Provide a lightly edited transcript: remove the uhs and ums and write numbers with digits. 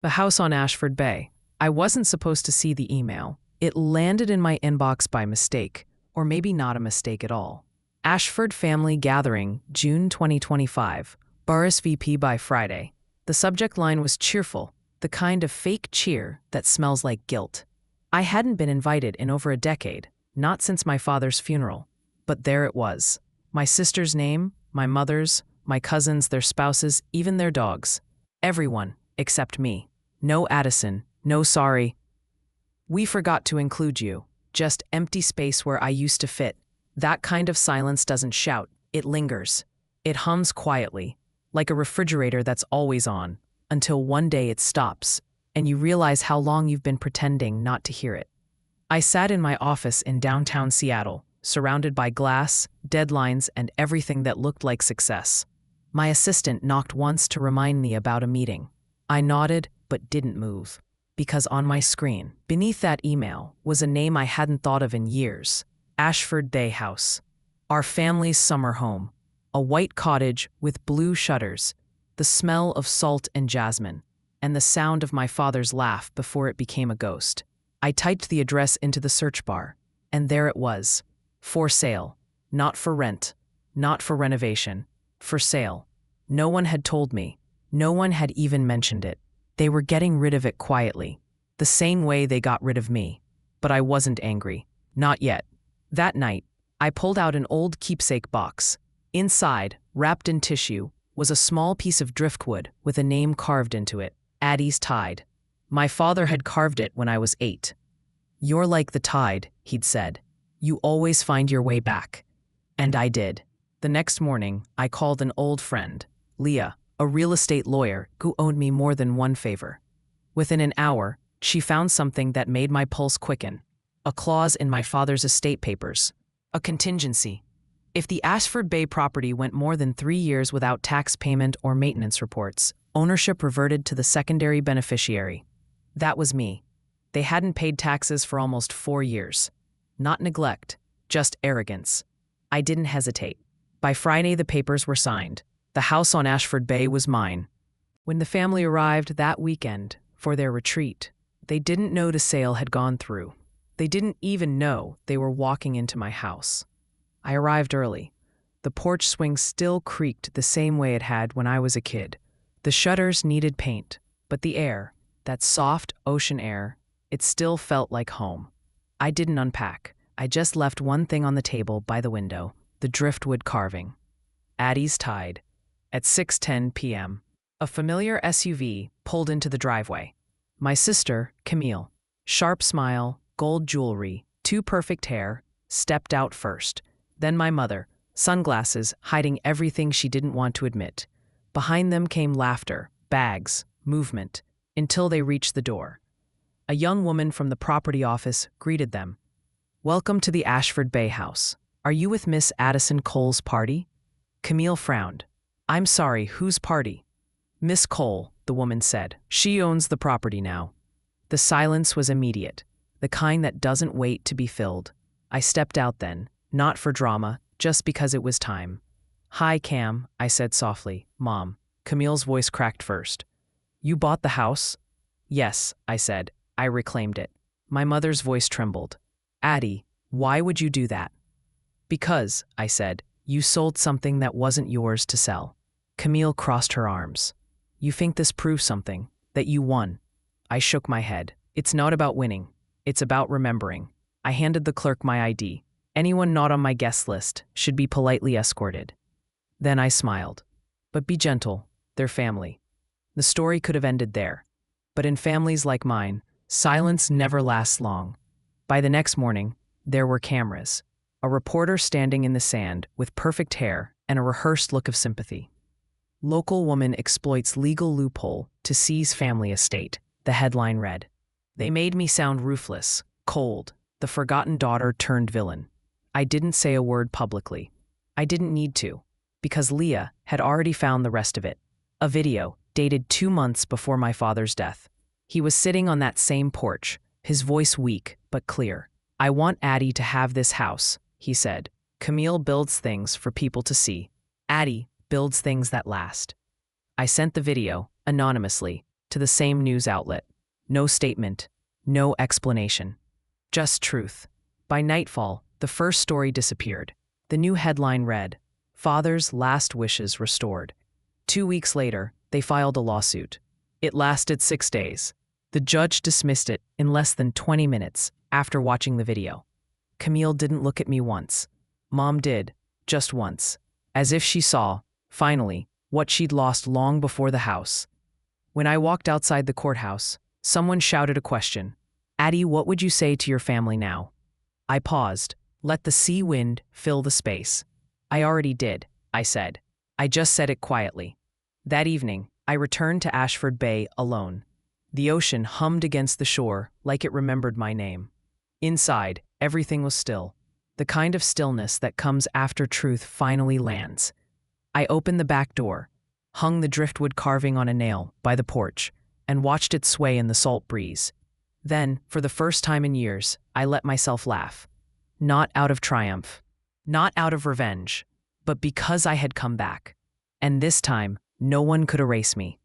The house on Ashford Bay. I wasn't supposed to see the email. It landed in my inbox by mistake, or maybe not a mistake at all. Ashford Family Gathering, June 2025. RSVP by Friday. The subject line was cheerful, the kind of fake cheer that smells like guilt. I hadn't been invited in over a decade, not since my father's funeral. But there it was. My sister's name, my mother's, my cousins, their spouses, even their dogs. Everyone, except me. No Addison, no sorry. We forgot to include you. Just empty space where I used to fit. That kind of silence doesn't shout, it lingers. It hums quietly, like a refrigerator that's always on, until one day it stops, and you realize how long you've been pretending not to hear it. I sat in my office in downtown Seattle, surrounded by glass, deadlines, and everything that looked like success. My assistant knocked once to remind me about a meeting. I nodded, but didn't move. Because on my screen, beneath that email, was a name I hadn't thought of in years. Ashford Bay House. Our family's summer home. A white cottage with blue shutters, the smell of salt and jasmine, and the sound of my father's laugh before it became a ghost. I typed the address into the search bar, and there it was. For sale. Not for rent. Not for renovation. For sale. No one had told me. No one had even mentioned it. They were getting rid of it quietly, the same way they got rid of me. But I wasn't angry. Not yet. That night, I pulled out an old keepsake box. Inside, wrapped in tissue, was a small piece of driftwood with a name carved into it, Addie's Tide. My father had carved it when I was 8. "You're like the tide," he'd said. "You always find your way back." And I did. The next morning, I called an old friend, Leah, a real estate lawyer who owed me more than one favor. Within an hour, she found something that made my pulse quicken. A clause in my father's estate papers. A contingency. If the Ashford Bay property went more than 3 years without tax payment or maintenance reports, ownership reverted to the secondary beneficiary. That was me. They hadn't paid taxes for almost 4 years. Not neglect, just arrogance. I didn't hesitate. By Friday, the papers were signed. The house on Ashford Bay was mine. When the family arrived that weekend for their retreat, they didn't know the sale had gone through. They didn't even know they were walking into my house. I arrived early. The porch swing still creaked the same way it had when I was a kid. The shutters needed paint, but the air, that soft ocean air, it still felt like home. I didn't unpack. I just left one thing on the table by the window, the driftwood carving. Addie's Tide. At 6:10 p.m., a familiar SUV pulled into the driveway. My sister, Camille, sharp smile, gold jewelry, too perfect hair, stepped out first. Then my mother, sunglasses hiding everything she didn't want to admit. Behind them came laughter, bags, movement, until they reached the door. A young woman from the property office greeted them. "Welcome to the Ashford Bay house. Are you with Miss Addison Cole's party?" Camille frowned. "I'm sorry, whose party?" "Miss Cole," the woman said. "She owns the property now." The silence was immediate, the kind that doesn't wait to be filled. I stepped out then, not for drama, just because it was time. "Hi, Cam," I said softly. "Mom." Camille's voice cracked first. "You bought the house?" "Yes," I said. I reclaimed it. My mother's voice trembled. "Addie, why would you do that?" "Because," I said, "you sold something that wasn't yours to sell." Camille crossed her arms. "You think this proves something, that you won?" I shook my head. "It's not about winning. It's about remembering." I handed the clerk my ID. Anyone not on my guest list should be politely escorted. Then I smiled. "But be gentle, they're family." The story could have ended there. But in families like mine, silence never lasts long. By the next morning, there were cameras. A reporter standing in the sand with perfect hair and a rehearsed look of sympathy. "Local woman exploits legal loophole to seize family estate," the headline read. They made me sound ruthless, cold, the forgotten daughter turned villain. I didn't say a word publicly. I didn't need to, because Leah had already found the rest of it. A video, dated 2 months before my father's death. He was sitting on that same porch, his voice weak but clear. "I want Addie to have this house," he said. "Camille builds things for people to see. Addie builds things that last." I sent the video, anonymously, to the same news outlet. No statement, no explanation. Just truth. By nightfall, the first story disappeared. The new headline read, "Father's Last Wishes Restored." 2 weeks later, they filed a lawsuit. It lasted 6 days. The judge dismissed it in less than 20 minutes after watching the video. Camille didn't look at me once. Mom did, just once, as if she saw, finally, what she'd lost long before the house. When I walked outside the courthouse, someone shouted a question. "Addie, what would you say to your family now?" I paused, let the sea wind fill the space. "I already did," I said. I just said it quietly. That evening, I returned to Ashford Bay alone. The ocean hummed against the shore like it remembered my name. Inside, everything was still, the kind of stillness that comes after truth finally lands. I opened the back door, hung the driftwood carving on a nail by the porch, and watched it sway in the salt breeze. Then, for the first time in years, I let myself laugh. Not out of triumph, not out of revenge, but because I had come back. And this time, no one could erase me.